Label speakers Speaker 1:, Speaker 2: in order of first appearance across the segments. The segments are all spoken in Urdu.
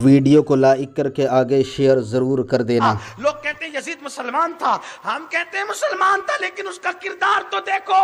Speaker 1: ویڈیو کو لائک کر کے آگے شیئر ضرور کر دینا۔
Speaker 2: لوگ کہتے ہیں یزید مسلمان تھا، ہم کہتے ہیں مسلمان تھا، لیکن اس کا کردار تو دیکھو۔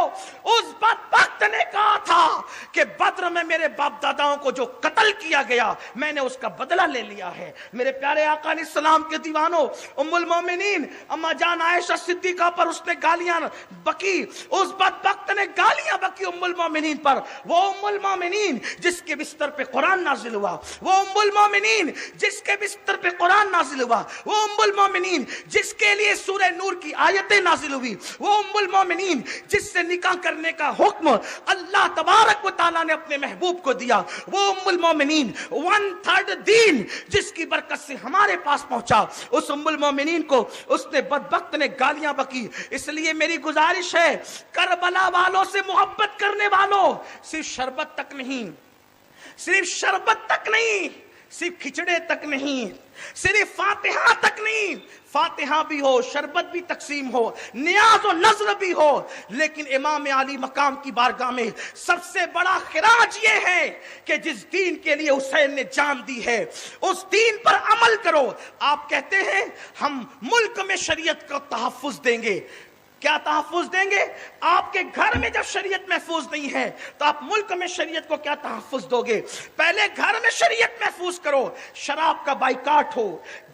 Speaker 2: اس بدبخت نے کہا تھا کہ بدر میں میرے باپ داداؤں کو جو قتل کیا گیا میں نے اس کا بدلہ لے لیا ہے۔ میرے پیارے آقا علیہ السلام کے دیوانوں، ام المومنین اما جان عائشہ صدیقہ پر اس نے گالیاں بکی، اس بدبخت نے گالیاں بکی ام المومنین پر۔ وہ ام المومنین جس کے بستر پہ قرآن نازل ہوا، وہ ام المومنین جس کے بستر پہ قرآن نازل ہوا، وہ ام المومنین جس کے لیے سورہ نور کی آیتیں نازل ہوئی، وہ ام المومنین جس سے نکاح کرنے کا حکم اللہ تبارک و تعالیٰ نے اپنے محبوب کو دیا، وہ ام المومنین 1/3 دین جس کی برکت سے ہمارے پاس پہنچا، اس ام المومنین کو اس نے بدبخت نے گالیاں بکی۔ اس لیے میری گزارش ہے کربلا والوں سے محبت کرنے والوں، صرف شربت تک نہیں، صرف شربت تک نہیں، صرف کھچڑے تک نہیں، صرف فاتحہ تک نہیں، فاتحہ بھی ہو، شربت بھی تقسیم ہو، نیاز و نذر بھی ہو، لیکن امام علی مقام کی بارگاہ میں سب سے بڑا خراج یہ ہے کہ جس دین کے لیے حسین نے جان دی ہے اس دین پر عمل کرو۔ آپ کہتے ہیں ہم ملک میں شریعت کا تحفظ دیں گے، کیا تحفظ دیں گے؟ آپ کے گھر میں جب شریعت محفوظ نہیں ہے تو آپ ملک میں شریعت کو کیا تحفظ دو گے؟ پہلے گھر میں شریعت محفوظ کرو۔ شراب کا بائیکاٹ ہو،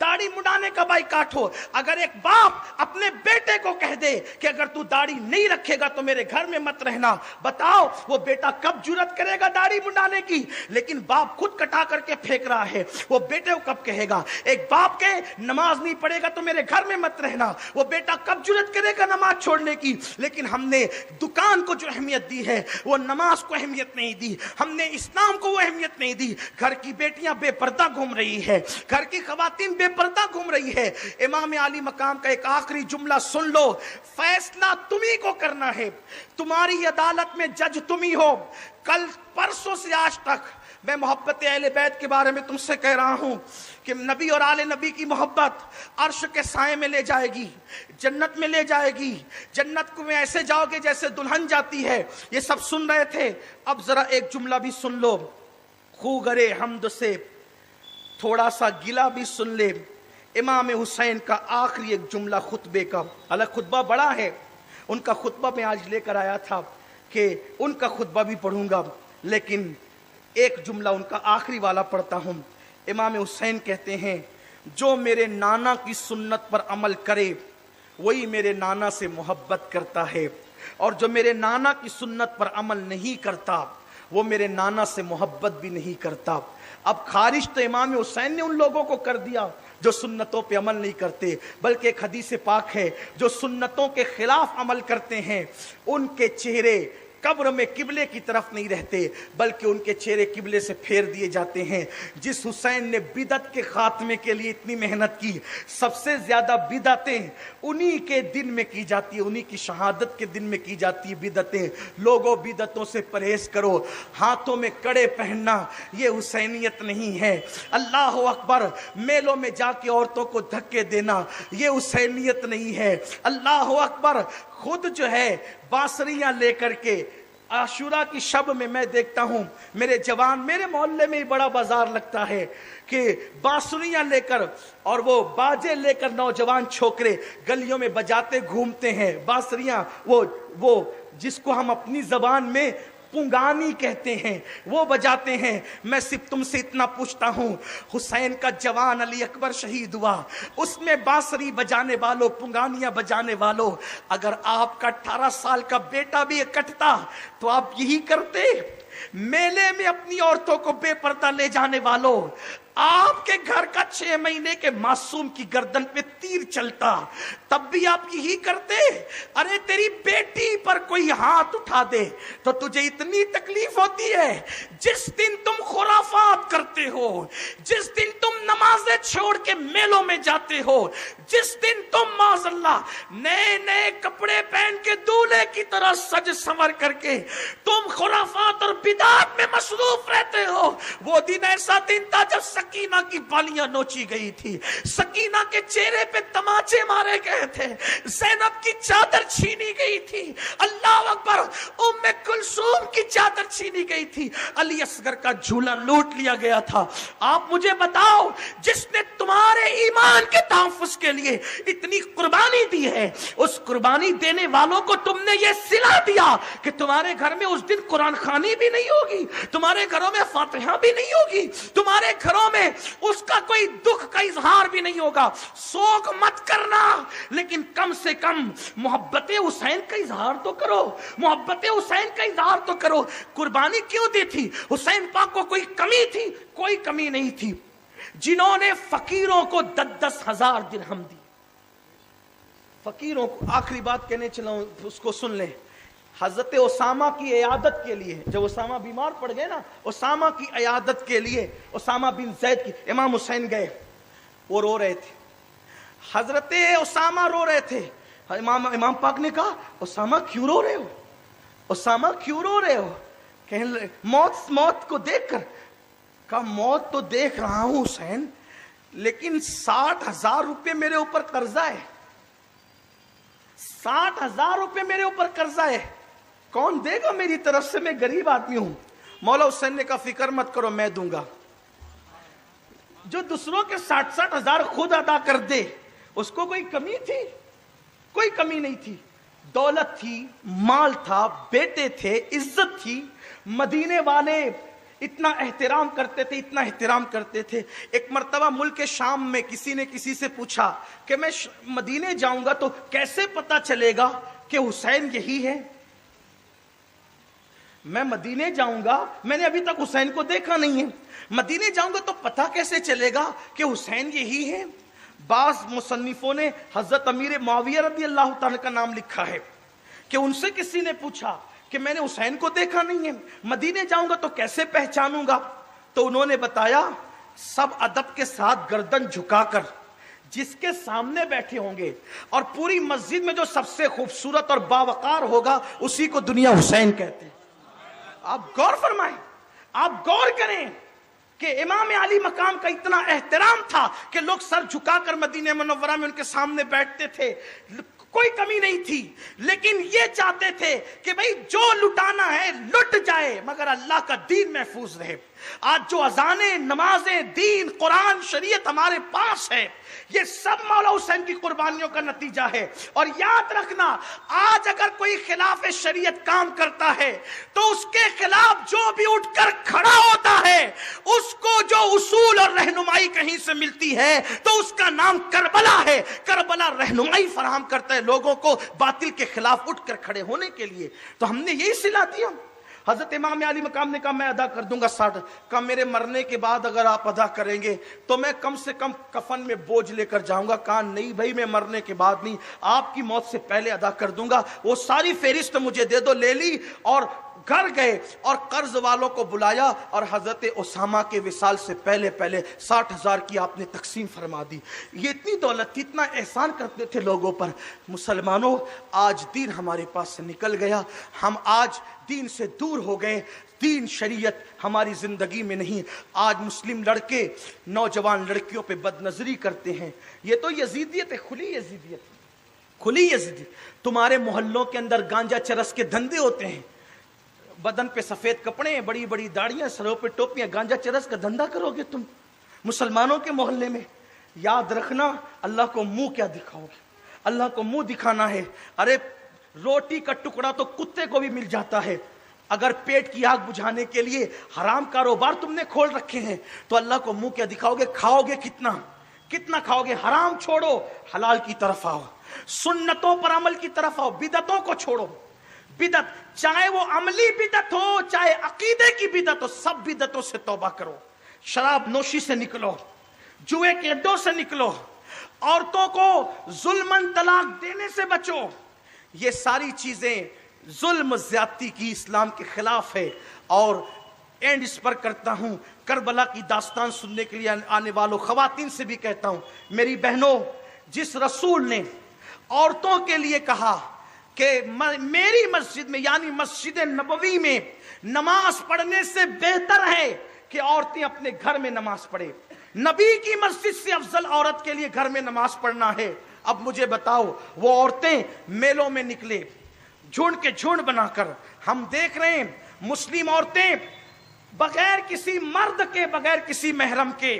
Speaker 2: داڑھی مڈانے کا بائیکاٹ ہو۔ اگر ایک باپ اپنے بیٹے کو کہہ دے کہ اگر تو داڑھی نہیں رکھے گا تو میرے گھر میں مت رہنا، بتاؤ وہ بیٹا کب جرات کرے گا داڑھی مڈانے کی؟ لیکن باپ خود کٹا کر کے پھینک رہا ہے، وہ بیٹے کو کب کہے گا؟ ایک باپ کہے نماز نہیں پڑھے گا تو میرے گھر میں مت رہنا، وہ بیٹا کب جرات کرے گا نماز چھوڑنے کی؟ لیکن ہم نے دکان کو جو اہمیت دی ہے وہ نماز کو اہمیت نہیں دی، ہم نے اسلام کو وہ اہمیت نہیں دی۔ گھر کی بیٹیاں بے پردہ گھوم رہی ہے، گھر کی خواتین بے پردہ گھوم رہی ہے۔ امام علی مقام کا ایک آخری جملہ سن لو، فیصلہ تمہیں کو کرنا ہے، تمہاری عدالت میں جج تمہیں ہو۔ کل پرسوں سے آج تک میں محبت اہل بیت کے بارے میں تم سے کہہ رہا ہوں کہ نبی اور آل نبی کی محبت عرش کے سائے میں لے جائے گی، جنت میں لے جائے گی۔ جنت کو میں ایسے جاؤ گے جیسے دلہن جاتی ہے۔ یہ سب سن رہے تھے، اب ذرا ایک جملہ بھی سن لو، خوگرے حمد سے تھوڑا سا گلہ بھی سن لے۔ امام حسین کا آخری ایک جملہ خطبے کا، الگ خطبہ بڑا ہے، ان کا خطبہ میں آج لے کر آیا تھا کہ ان کا خطبہ بھی پڑھوں گا، لیکن ایک جملہ ان کا آخری والا پڑھتا ہوں۔ امام حسین کہتے ہیں جو میرے نانا کی سنت پر عمل کرے وہی میرے نانا سے محبت کرتا ہے، اور جو میرے نانا کی سنت پر عمل نہیں کرتا وہ میرے نانا سے محبت بھی نہیں کرتا۔ اب خارج تو امام حسین نے ان لوگوں کو کر دیا جو سنتوں پہ عمل نہیں کرتے، بلکہ ایک حدیث پاک ہے جو سنتوں کے خلاف عمل کرتے ہیں ان کے چہرے قبر میں قبلے کی طرف نہیں رہتے بلکہ ان کے چہرے قبلے سے پھیر دیے جاتے ہیں۔ جس حسین نے بدعت کے خاتمے کے لیے اتنی محنت کی، سب سے زیادہ بدعتیں انہی کے دن میں کی جاتی ہے، انہی کی شہادت کے دن میں کی جاتی ہے بدعتیں۔ لوگوں بدعتوں سے پرہیز کرو، ہاتھوں میں کڑے پہننا یہ حسینیت نہیں ہے۔ اللہ اکبر، میلوں میں جا کے عورتوں کو دھکے دینا یہ حسینیت نہیں ہے۔ اللہ اکبر، خود جو ہے بانسریاں لے کر کے عاشورہ کی شب میں دیکھتا ہوں میرے جوان، میرے محلے میں ہی بڑا بازار لگتا ہے کہ بانسریاں لے کر اور وہ باجے لے کر نوجوان چھوکرے گلیوں میں بجاتے گھومتے ہیں بانسریاں، وہ جس کو ہم اپنی زبان میں پنگانی کہتے ہیں، وہ بجاتے ہیں۔ میں صرف تم سے اتنا پوچھتا ہوں، حسین کا جوان علی اکبر شہید ہوا، اس میں بانسری بجانے والوں، پنگانیاں بجانے والوں، اگر آپ کا 18 سال کا بیٹا بھی کٹتا تو آپ یہی کرتے؟ میلے میں اپنی عورتوں کو بے پردہ لے جانے والوں، آپ کے گھر کا 6 مہینے کے معصوم کی گردن پہ تیر چلتا تب بھی آپ یہی کرتے؟ ارے تیری بیٹی پر کوئی ہاتھ اٹھا دے تو تجھے اتنی تکلیف ہوتی ہے؟ جس دن تم خرافات کرتے ہو، جس دن تم نمازیں چھوڑ کے میلوں میں جاتے ہو، جس دن تم معاذ اللہ نئے نئے کپڑے پہن کے دولہے کی طرح سج سنور کر کے تم خرافات اور بدعات میں مصروف رہتے ہو، وہ دن ایسا دن تھا جب سکینہ کی بالیاں نوچی گئی تھی، سکینہ کے چہرے پہ تماچے مارے گئے تھے، زینب کی چادر چھینی گئی تھی، اللہ اکبر، ام کلثوم کی چادر چھینی گئی تھی، علی اصغر کا جھولا لوٹ لیا گیا تھا۔ آپ مجھے بتاؤ جس نے تمہارے ایمان کے تحفظ کے لیے اتنی قربانی دی ہے، اس قربانی دینے والوں کو تم نے یہ صلہ دیا کہ تمہارے گھر میں اس دن قرآن خوانی بھی نہیں ہوگی، تمہارے گھروں میں فاتحہ بھی نہیں ہوگی، تمہارے گھروں میں اس کا کوئی دکھ کا اظہار بھی نہیں ہوگا۔ سوگ مت کرنا، لیکن کم سے کم محبت حسین کا اظہار تو کرو، محبت حسین کا اظہار تو کرو۔ قربانی کیوں دی تھی؟ حسین پاک کو کوئی کمی تھی؟ کوئی کمی نہیں تھی۔ جنہوں نے فقیروں کو 10,000 درہم دی، فقیروں کو، آخری بات کہنے چلا ہوں اس کو سن لیں۔ حضرت اسامہ کی عیادت کے لیے، جب اسامہ بیمار پڑ گئے نا، اسامہ کی عیادت کے لیے اسامہ بن زید کی، امام حسین گئے، وہ رو رہے تھے، حضرت اسامہ رو رہے تھے۔ امام پاک نے کہا اسامہ کیوں رو رہے ہو؟ اسامہ کیوں رو رہے ہو؟ کہنے موت کو دیکھ کر، کہا موت تو دیکھ رہا ہوں حسین، لیکن 60,000 روپے میرے اوپر قرضہ ہے، 60,000 روپے میرے اوپر قرضہ ہے، کون دے گا میری طرف سے؟ میں غریب آدمی ہوں۔ مولا حسین نے کہا فکر مت کرو، میں دوں گا۔ جو دوسروں کے 60,000 خود ادا کر دے، اس کو کوئی کمی تھی؟ کوئی کمی نہیں تھی۔ دولت تھی، مال تھا، بیٹے تھے، عزت تھی، مدینے والے اتنا احترام کرتے تھے، اتنا احترام کرتے تھے۔ ایک مرتبہ ملک شام میں کسی نے کسی سے پوچھا کہ میں مدینے جاؤں گا تو کیسے پتا چلے گا کہ حسین یہی ہے؟ میں مدینے جاؤں گا، میں نے ابھی تک حسین کو دیکھا نہیں ہے، مدینے جاؤں گا تو پتا کیسے چلے گا کہ حسین یہی ہے؟ بعض مصنفوں نے حضرت امیر معاویہ رضی اللہ تعالیٰ کا نام لکھا ہے کہ ان سے کسی نے پوچھا کہ میں نے حسین کو دیکھا نہیں ہے، مدینے جاؤں گا تو کیسے پہچانوں گا؟ تو انہوں نے بتایا سب ادب کے ساتھ گردن جھکا کر جس کے سامنے بیٹھے ہوں گے اور پوری مسجد میں جو سب سے خوبصورت اور باوقار ہوگا اسی کو دنیا حسین کہتے ہیں۔ آپ غور فرمائیں، آپ غور کریں کہ امام علی مقام کا اتنا احترام تھا کہ لوگ سر جھکا کر مدینہ منورہ میں ان کے سامنے بیٹھتے تھے، کوئی کمی نہیں تھی، لیکن یہ چاہتے تھے کہ بھئی جو لٹانا ہے لٹ جائے مگر اللہ کا دین محفوظ رہے۔ آج جو اذانیں، نمازیں، دین، قرآن، شریعت ہمارے پاس ہے، یہ سب مولا حسین کی قربانیوں کا نتیجہ ہے۔ اور یاد رکھنا، آج اگر کوئی خلاف شریعت کام کرتا ہے تو اس کے خلاف جو بھی اٹھ کر کھڑا ہوتا ہے، اس کو جو اصول اور رہنمائی کہیں سے ملتی ہے تو اس کا نام کربلا ہے۔ کربلا رہنمائی فراہم کرتا ہے لوگوں کو باطل کے خلاف اٹھ کر کھڑے ہونے کے لیے۔ تو ہم نے یہی صلہ دیا۔ حضرت امام علی مقام نے کہا میں ادا کر دوں گا 60۔ کہا میرے مرنے کے بعد اگر آپ ادا کریں گے تو میں کم سے کم کفن میں بوجھ لے کر جاؤں گا۔ کہا نہیں بھائی، میں مرنے کے بعد نہیں، آپ کی موت سے پہلے ادا کر دوں گا۔ وہ ساری فہرست مجھے دے دو، لے لی اور گھر گئے اور قرض والوں کو بلایا اور حضرت اسامہ کے وصال سے پہلے 60,000 کی آپ نے تقسیم فرما دی۔ یہ اتنی دولت تھی، اتنا احسان کرتے تھے لوگوں پر۔ مسلمانوں، آج دین ہمارے پاس سے نکل گیا، ہم آج دین سے دور ہو گئے، دین شریعت ہماری زندگی میں نہیں۔ آج مسلم لڑکے نوجوان لڑکیوں پہ بد نظری کرتے ہیں، یہ تو یزیدیت ہے، کھلی یزیدیت، کھلی یزیدیت۔ تمہارے محلوں کے اندر گانجا چرس کے دھندے ہوتے ہیں، بدن پہ سفید کپڑے، بڑی بڑی داڑیاں، سروں پہ ٹوپیاں، گانجا چرس کا دھندا کرو گے تم مسلمانوں کے محلے میں؟ یاد رکھنا، اللہ کو منہ کیا دکھاؤ گے؟ اللہ کو منہ دکھانا ہے۔ ارے روٹی کا ٹکڑا تو کتے کو بھی مل جاتا ہے۔ اگر پیٹ کی آگ بجھانے کے لیے حرام کاروبار تم نے کھول رکھے ہیں تو اللہ کو منہ کیا دکھاؤ گے؟ کھاؤ گے کتنا، کتنا کھاؤ گے؟ حرام چھوڑو، حلال کی طرف آؤ، سنتوں پر عمل کی طرف آؤ، بدعتوں کو چھوڑو۔ بدعت چاہے وہ عملی بدعت ہو، چاہے عقیدے کی بدعت ہو، سب بدعتوں سے توبہ کرو۔ شراب نوشی سے نکلو، جوئے کے اڈوں سے نکلو، عورتوں کو ظلماً طلاق دینے سے بچو۔ یہ ساری چیزیں ظلم زیادتی کی اسلام کے خلاف ہے۔ اور اینڈ اس پر کرتا ہوں، کربلا کی داستان سننے کے لیے آنے والوں خواتین سے بھی کہتا ہوں، میری بہنوں، جس رسول نے عورتوں کے لیے کہا کہ میری مسجد میں یعنی مسجد نبوی میں نماز پڑھنے سے بہتر ہے کہ عورتیں اپنے گھر میں نماز پڑھیں، نبی کی مسجد سے افضل عورت کے لیے گھر میں نماز پڑھنا ہے۔ اب مجھے بتاؤ، وہ عورتیں میلوں میں نکلے جھنڈ کے جھنڈ بنا کر، ہم دیکھ رہے ہیں مسلم عورتیں بغیر کسی مرد کے، بغیر کسی محرم کے